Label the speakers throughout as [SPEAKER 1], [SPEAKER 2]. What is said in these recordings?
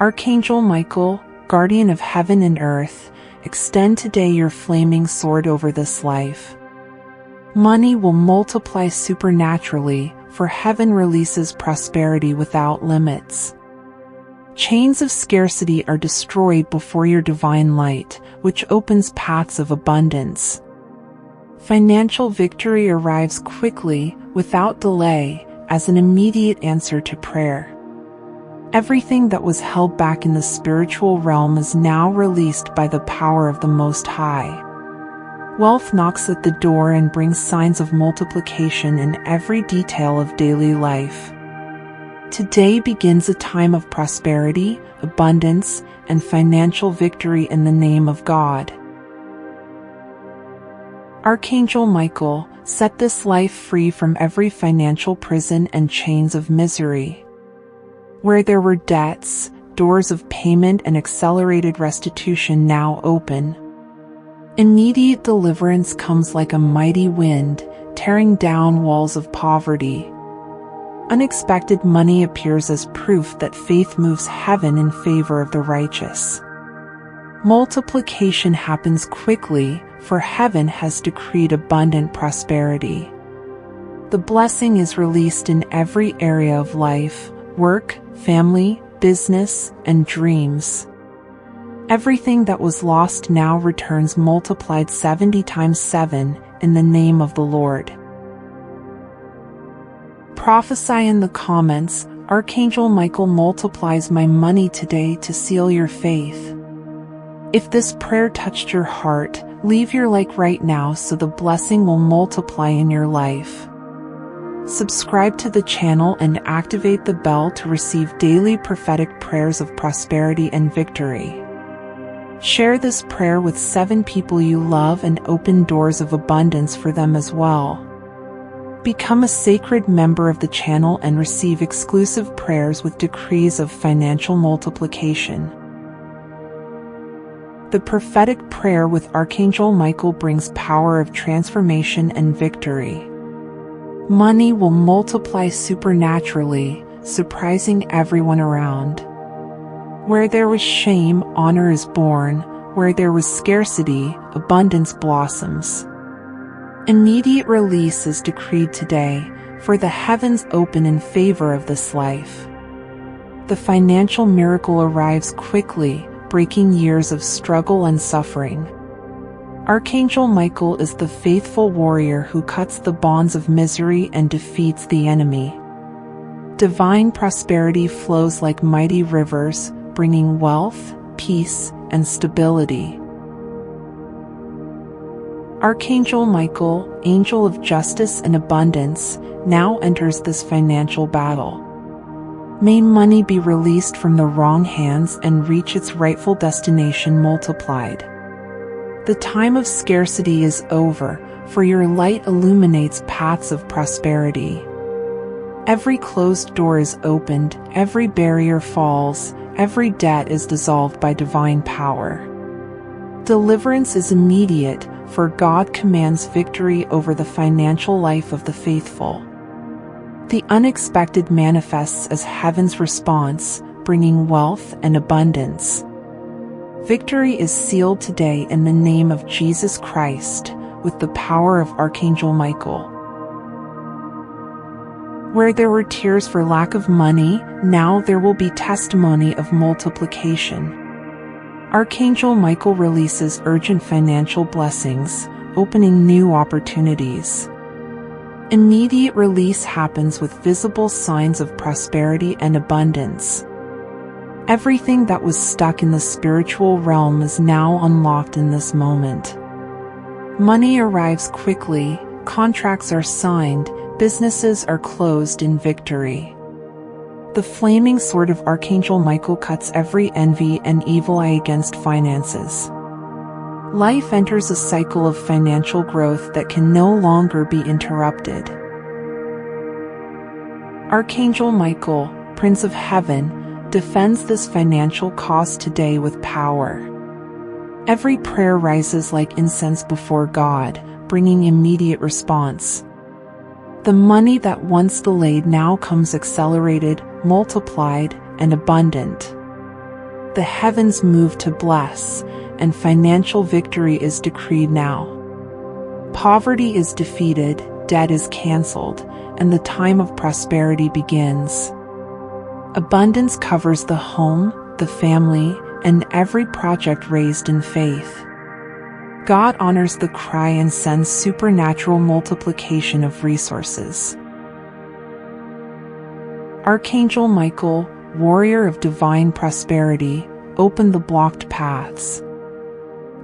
[SPEAKER 1] Archangel Michael, guardian of heaven and earth, extend today your flaming sword over this life. Money will multiply supernaturally, for heaven releases prosperity without limits. Chains of scarcity are destroyed before your divine light, which opens paths of abundance. Financial victory arrives quickly, without delay, as an immediate answer to prayer. Everything that was held back in the spiritual realm is now released by the power of the Most High. Wealth knocks at the door and brings signs of multiplication in every detail of daily life. Today begins a time of prosperity, abundance, and financial victory in the name of God. Archangel Michael, set this life free from every financial prison and chains of misery. Where there were debts, doors of payment and accelerated restitution now open. Immediate deliverance comes like a mighty wind, tearing down walls of poverty. Unexpected money appears as proof that faith moves heaven in favor of the righteous. Multiplication happens quickly, for heaven has decreed abundant prosperity. The blessing is released in every area of life: work, family, business, and dreams. Everything that was lost now returns multiplied 70 times 7, in the name of the Lord. Prophesy in the comments, Archangel Michael multiplies my money today to seal your faith. If this prayer touched your heart, leave your like right now so the blessing will multiply in your life. Subscribe to the channel and activate the bell to receive daily prophetic prayers of prosperity and victory. Share this prayer with 7 people you love and open doors of abundance for them as well. Become a sacred member of the channel and receive exclusive prayers with decrees of financial multiplication. The prophetic prayer with Archangel Michael brings power of transformation and victory. Money will multiply supernaturally, surprising everyone around. Where there was shame, honor is born. Where there was scarcity, abundance blossoms. Immediate release is decreed today, for the heavens open in favor of this life. The financial miracle arrives quickly, breaking years of struggle and suffering. Archangel Michael is the faithful warrior who cuts the bonds of misery and defeats the enemy. Divine prosperity flows like mighty rivers, bringing wealth, peace, and stability. Archangel Michael, angel of justice and abundance, now enters this financial battle. May money be released from the wrong hands and reach its rightful destination multiplied. The time of scarcity is over, for your light illuminates paths of prosperity. Every closed door is opened, every barrier falls, every debt is dissolved by divine power. Deliverance is immediate, for God commands victory over the financial life of the faithful. The unexpected manifests as heaven's response, bringing wealth and abundance. Victory is sealed today in the name of Jesus Christ, with the power of Archangel Michael. Where there were tears for lack of money, now there will be testimony of multiplication. Archangel Michael releases urgent financial blessings, opening new opportunities. Immediate release happens with visible signs of prosperity and abundance. Everything that was stuck in the spiritual realm is now unlocked in this moment. Money arrives quickly, contracts are signed, businesses are closed in victory. The flaming sword of Archangel Michael cuts every envy and evil eye against finances. Life enters a cycle of financial growth that can no longer be interrupted. Archangel Michael, Prince of Heaven, defends this financial cause today with power. Every prayer rises like incense before God, bringing immediate response. The money that once delayed now comes accelerated, multiplied, and abundant. The heavens move to bless, and financial victory is decreed now. Poverty is defeated, debt is canceled, and the time of prosperity begins. Abundance covers the home, the family, and every project raised in faith. God honors the cry and sends supernatural multiplication of resources. Archangel Michael, warrior of divine prosperity, open the blocked paths.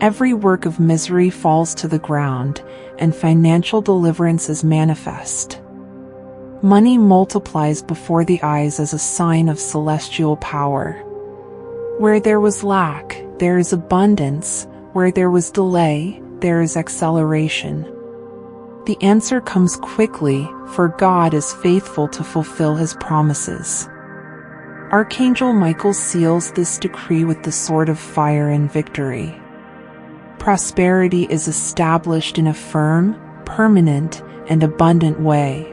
[SPEAKER 1] Every work of misery falls to the ground, and financial deliverance is manifest. Money multiplies before the eyes as a sign of celestial power. Where there was lack, there is abundance. Where there was delay, there is acceleration. The answer comes quickly, for God is faithful to fulfill His promises. Archangel Michael seals this decree with the sword of fire and victory. Prosperity is established in a firm, permanent, and abundant way.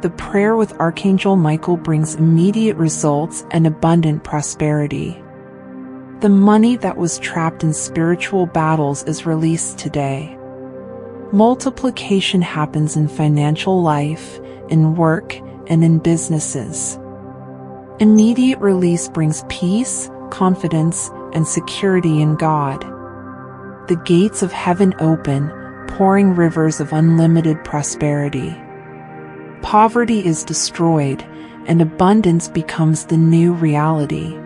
[SPEAKER 1] The prayer with Archangel Michael brings immediate results and abundant prosperity. The money that was trapped in spiritual battles is released today. Multiplication happens in financial life, in work, and in businesses. Immediate release brings peace, confidence, and security in God. The gates of heaven open, pouring rivers of unlimited prosperity. Poverty is destroyed, and abundance becomes the new reality.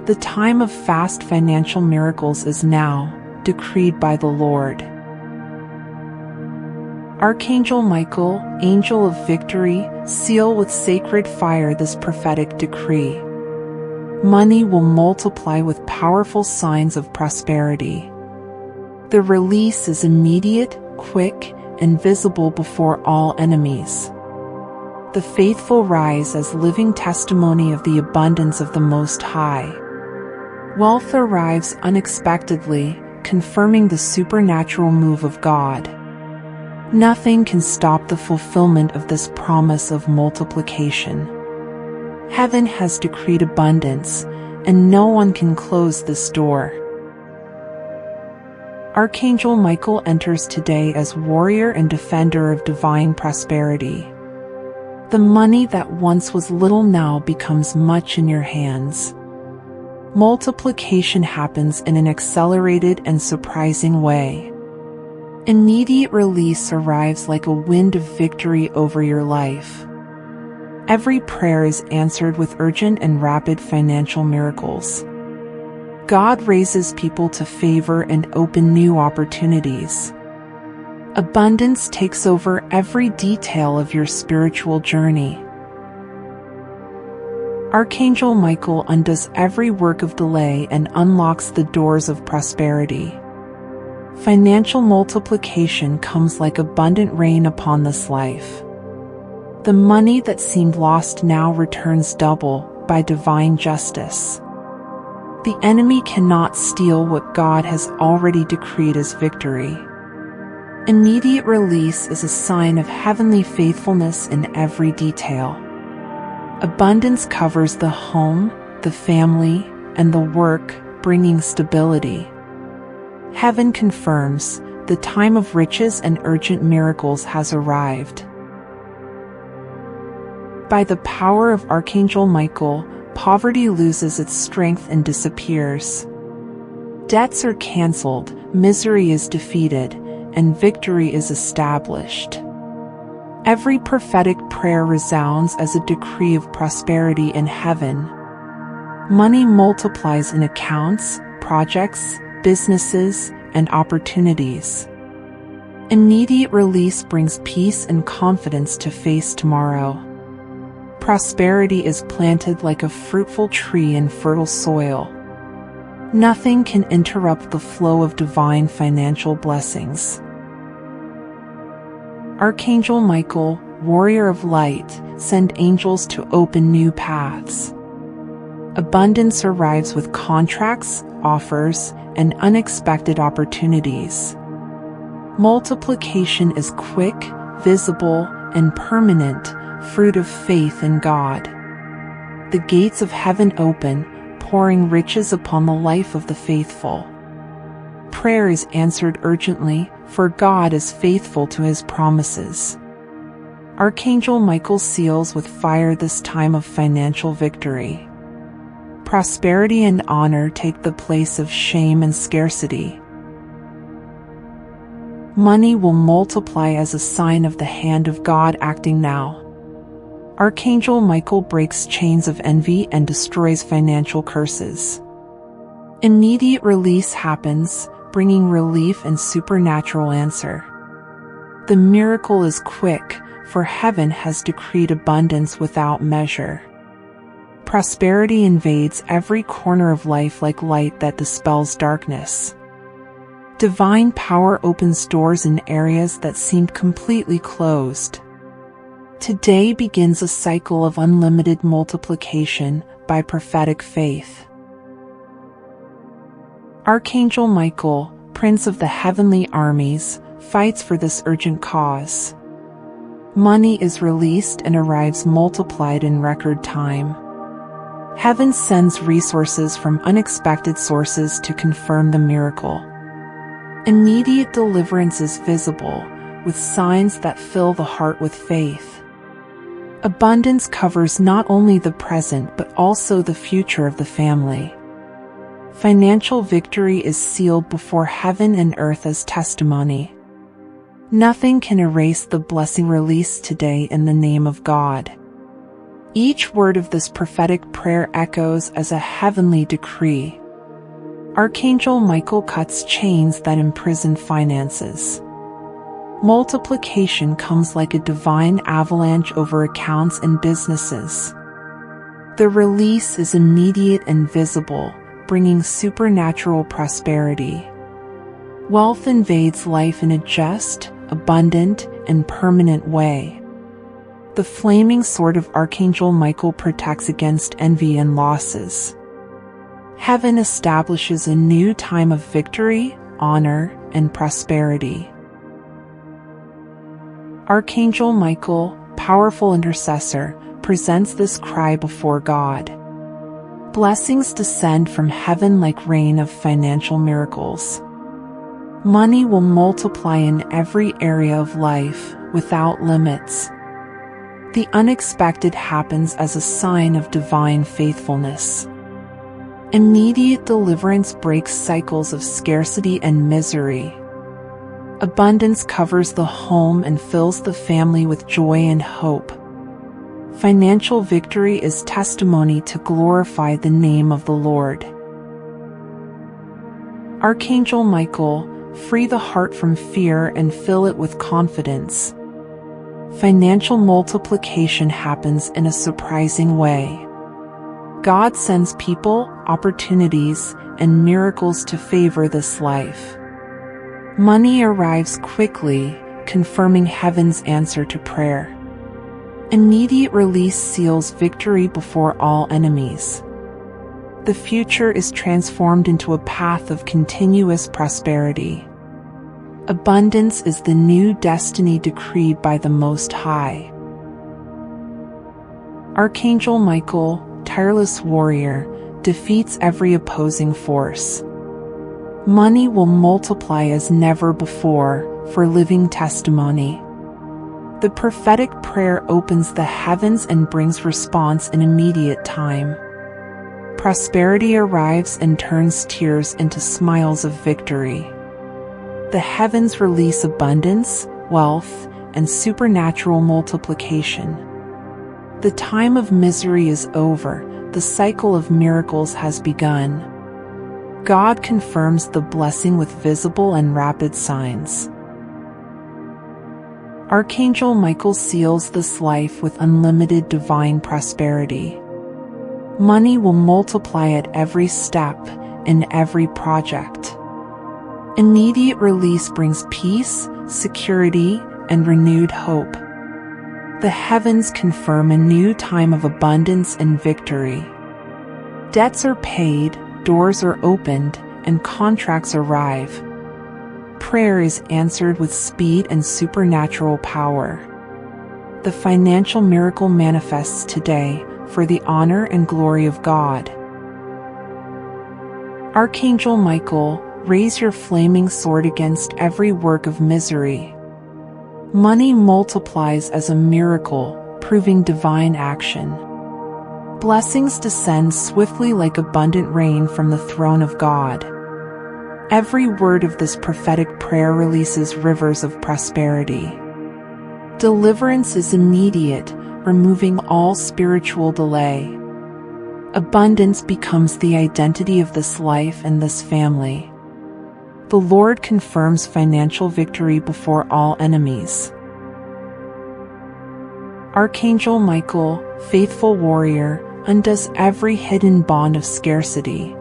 [SPEAKER 1] The time of fast financial miracles is now, decreed by the Lord. Archangel Michael, angel of victory, seal with sacred fire this prophetic decree. Money will multiply with powerful signs of prosperity. The release is immediate, quick, and visible before all enemies. The faithful rise as living testimony of the abundance of the Most High. Wealth arrives unexpectedly, confirming the supernatural move of God. Nothing can stop the fulfillment of this promise of multiplication. Heaven has decreed abundance, and no one can close this door. Archangel Michael enters today as warrior and defender of divine prosperity. The money that once was little now becomes much in your hands. Multiplication happens in an accelerated and surprising way. Immediate release arrives like a wind of victory over your life. Every prayer is answered with urgent and rapid financial miracles. God raises people to favor and open new opportunities. Abundance takes over every detail of your spiritual journey. Archangel Michael undoes every work of delay and unlocks the doors of prosperity. Financial multiplication comes like abundant rain upon this life. The money that seemed lost now returns double, by divine justice. The enemy cannot steal what God has already decreed as victory. Immediate release is a sign of heavenly faithfulness in every detail. Abundance covers the home, the family, and the work, bringing stability. Heaven confirms, the time of riches and urgent miracles has arrived. By the power of Archangel Michael, poverty loses its strength and disappears. Debts are canceled, misery is defeated, and victory is established. Every prophetic prayer resounds as a decree of prosperity in heaven. Money multiplies in accounts, projects, businesses, and opportunities. Immediate release brings peace and confidence to face tomorrow. Prosperity is planted like a fruitful tree in fertile soil. Nothing can interrupt the flow of divine financial blessings. Archangel Michael, warrior of light, send angels to open new paths. Abundance arrives with contracts, offers, and unexpected opportunities. Multiplication is quick, visible, and permanent, fruit of faith in God. the gates of heaven open, pouring riches upon the life of the faithful. Prayer is answered urgently, for God is faithful to his promises. Archangel Michael seals with fire this time of financial victory. Prosperity and honor take the place of shame and scarcity. Money will multiply as a sign of the hand of God acting now. Archangel Michael breaks chains of envy and destroys financial curses. Immediate release happens, bringing relief and supernatural answer. The miracle is quick, for heaven has decreed abundance without measure. Prosperity invades every corner of life like light that dispels darkness. Divine power opens doors in areas that seemed completely closed. Today begins a cycle of unlimited multiplication by prophetic faith. Archangel Michael, Prince of the heavenly armies, fights for this urgent cause. Money is released and arrives multiplied in record time. Heaven sends resources from unexpected sources to confirm the miracle. Immediate deliverance is visible, with signs that fill the heart with faith. Abundance covers not only the present but also the future of the family. Financial victory is sealed before heaven and earth as testimony. Nothing can erase the blessing released today in the name of God. Each word of this prophetic prayer echoes as a heavenly decree. Archangel Michael cuts chains that imprison finances. Multiplication comes like a divine avalanche over accounts and businesses. The release is immediate and visible, bringing supernatural prosperity. Wealth invades life in a just, abundant, and permanent way. The flaming sword of Archangel Michael protects against envy and losses. Heaven establishes a new time of victory, honor, and prosperity. Archangel Michael, powerful intercessor, presents this cry before God. Blessings descend from heaven like rain of financial miracles. Money will multiply in every area of life, without limits. The unexpected happens as a sign of divine faithfulness. Immediate deliverance breaks cycles of scarcity and misery. Abundance covers the home and fills the family with joy and hope. Financial victory is testimony to glorify the name of the Lord. Archangel Michael, free the heart from fear and fill it with confidence. Financial multiplication happens in a surprising way. God sends people, opportunities, and miracles to favor this life. Money arrives quickly, confirming heaven's answer to prayer. Immediate release seals victory before all enemies. The future is transformed into a path of continuous prosperity. Abundance is the new destiny decreed by the Most High. Archangel Michael, tireless warrior, defeats every opposing force. Money will multiply as never before, for living testimony. The prophetic prayer opens the heavens and brings response in immediate time. Prosperity arrives and turns tears into smiles of victory. The heavens release abundance, wealth, and supernatural multiplication. The time of misery is over, the cycle of miracles has begun. God confirms the blessing with visible and rapid signs. Archangel Michael seals this life with unlimited divine prosperity. Money will multiply at every step, in every project. Immediate release brings peace, security, and renewed hope. The heavens confirm a new time of abundance and victory. Debts are paid, doors are opened, and contracts arrive. Prayer is answered with speed and supernatural power. The financial miracle manifests today, for the honor and glory of God. Archangel Michael, raise your flaming sword against every work of misery. Money multiplies as a miracle, proving divine action. Blessings descend swiftly like abundant rain from the throne of God. Every word of this prophetic prayer releases rivers of prosperity. Deliverance is immediate, removing all spiritual delay. Abundance becomes the identity of this life and this family. The Lord confirms financial victory before all enemies. Archangel Michael, faithful warrior, undoes every hidden bond of scarcity.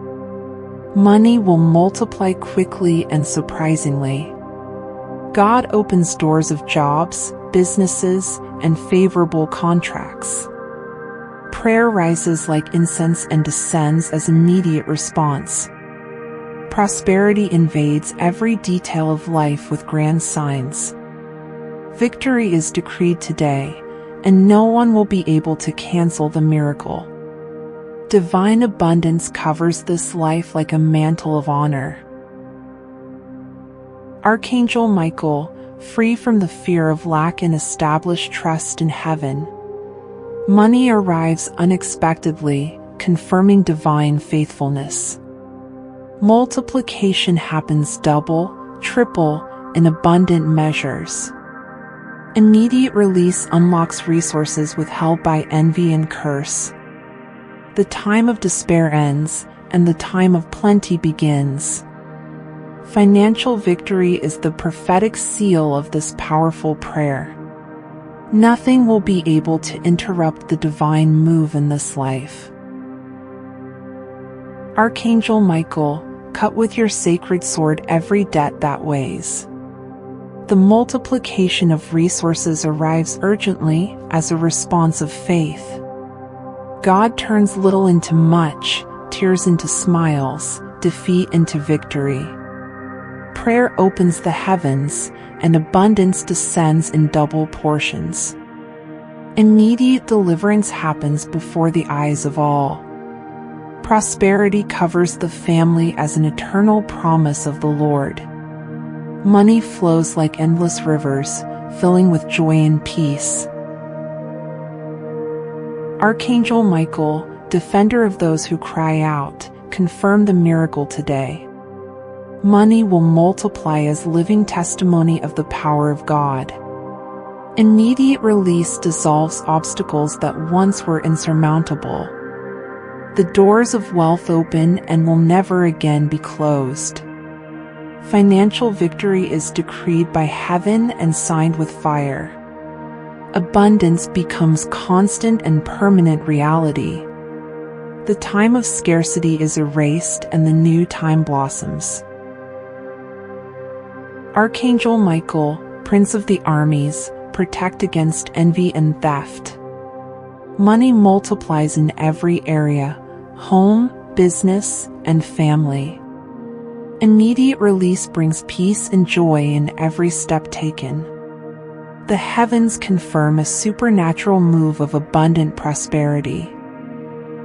[SPEAKER 1] Money will multiply quickly and surprisingly. God opens doors of jobs, businesses, and favorable contracts. Prayer rises like incense and descends as immediate response. Prosperity invades every detail of life with grand signs. Victory is decreed today, and no one will be able to cancel the miracle. Divine abundance covers this life like a mantle of honor. Archangel Michael, free from the fear of lack and establish trust in heaven. Money arrives unexpectedly, confirming divine faithfulness. Multiplication happens double, triple, in abundant measures. Immediate release unlocks resources withheld by envy and curse. The time of despair ends, and the time of plenty begins. Financial victory is the prophetic seal of this powerful prayer. Nothing will be able to interrupt the divine move in this life. Archangel Michael, cut with your sacred sword every debt that weighs. The multiplication of resources arrives urgently as a response of faith. God turns little into much, tears into smiles, defeat into victory. Prayer opens the heavens, and abundance descends in double portions. Immediate deliverance happens before the eyes of all. Prosperity covers the family as an eternal promise of the Lord. Money flows like endless rivers, filling with joy and peace. Archangel Michael, defender of those who cry out, confirm the miracle today. Money will multiply as living testimony of the power of God. Immediate release dissolves obstacles that once were insurmountable. The doors of wealth open and will never again be closed. Financial victory is decreed by heaven and signed with fire. Abundance becomes constant and permanent reality. The time of scarcity is erased and the new time blossoms. Archangel Michael, Prince of the armies, protect against envy and theft. Money multiplies in every area: home, business, and family. Immediate release brings peace and joy in every step taken. The heavens confirm a supernatural move of abundant prosperity.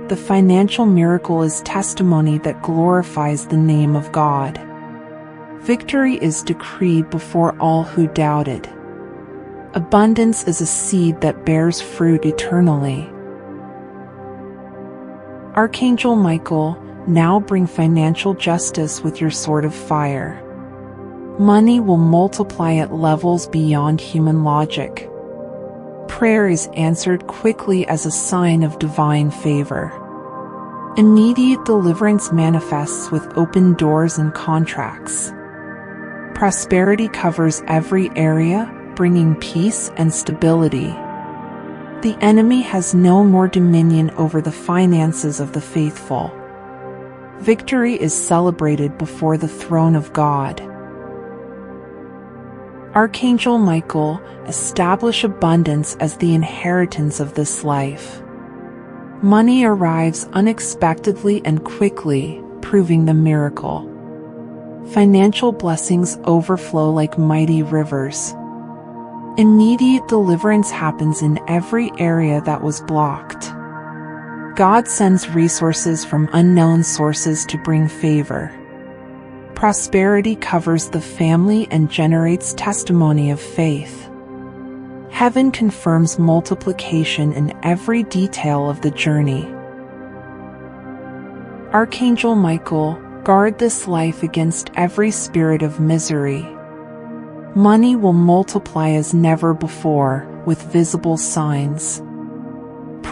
[SPEAKER 1] The financial miracle is testimony that glorifies the name of God. Victory is decreed before all who doubted. Abundance is a seed that bears fruit eternally. Archangel Michael, now bring financial justice with your sword of fire. Money will multiply at levels beyond human logic. Prayer is answered quickly as a sign of divine favor. Immediate deliverance manifests with open doors and contracts. Prosperity covers every area, bringing peace and stability. The enemy has no more dominion over the finances of the faithful. Victory is celebrated before the throne of God. Archangel Michael, establish abundance as the inheritance of this life. Money arrives unexpectedly and quickly, proving the miracle. Financial blessings overflow like mighty rivers. Immediate deliverance happens in every area that was blocked. God sends resources from unknown sources to bring favor. Prosperity covers the family and generates testimony of faith. Heaven confirms multiplication in every detail of the journey. Archangel Michael, guard this life against every spirit of misery. Money will multiply as never before, with visible signs.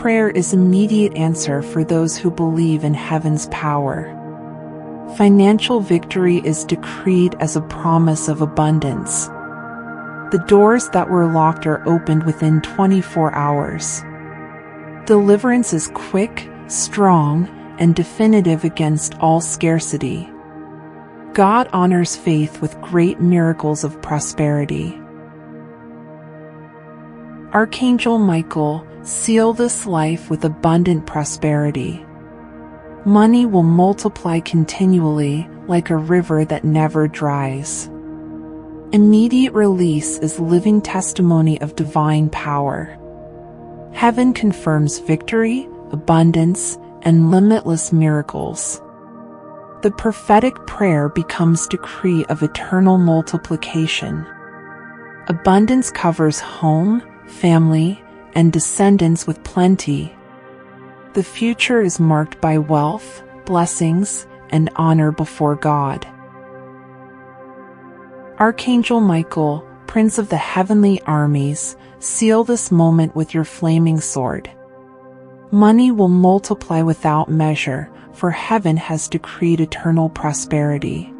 [SPEAKER 1] Prayer is immediate answer for those who believe in heaven's power. Financial victory is decreed as a promise of abundance. The doors that were locked are opened within 24 hours. Deliverance is quick, strong, and definitive against all scarcity. God honors faith with great miracles of prosperity. Archangel Michael, seal this life with abundant prosperity. Money will multiply continually, like a river that never dries. Immediate release is living testimony of divine power. Heaven confirms victory, abundance, and limitless miracles. The prophetic prayer becomes decree of eternal multiplication. Abundance covers home, family, and descendants with plenty. The future is marked by wealth, blessings, and honor before God. Archangel Michael, Prince of the heavenly armies, seal this moment with your flaming sword. Money will multiply without measure, for heaven has decreed eternal prosperity.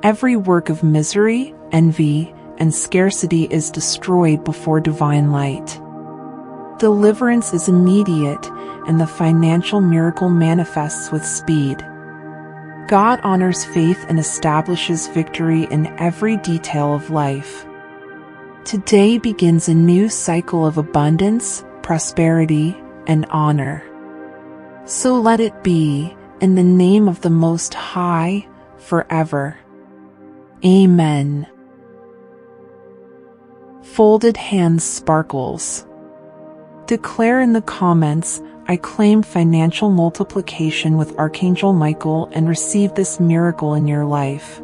[SPEAKER 1] Every work of misery, envy, and scarcity is destroyed before divine light. Deliverance is immediate, and the financial miracle manifests with speed. God honors faith and establishes victory in every detail of life. Today begins a new cycle of abundance, prosperity, and honor. So let it be, in the name of the Most High, forever. Amen. Folded hands sparkles. Declare in the comments, I claim financial multiplication with Archangel Michael and receive this miracle in your life.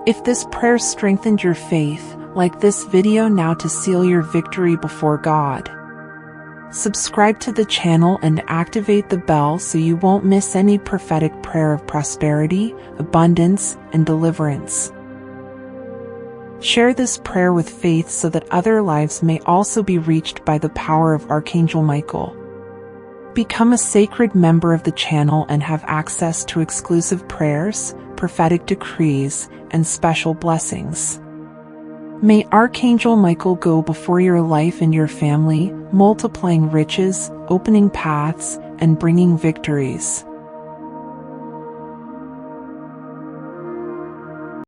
[SPEAKER 1] If this prayer strengthened your faith, like this video now to seal your victory before God. Subscribe to the channel and activate the bell so you won't miss any prophetic prayer of prosperity, abundance, and deliverance. Share this prayer with faith so that other lives may also be reached by the power of Archangel Michael. Become a sacred member of the channel and have access to exclusive prayers, prophetic decrees, and special blessings. May Archangel Michael go before your life and your family, multiplying riches, opening paths, and bringing victories.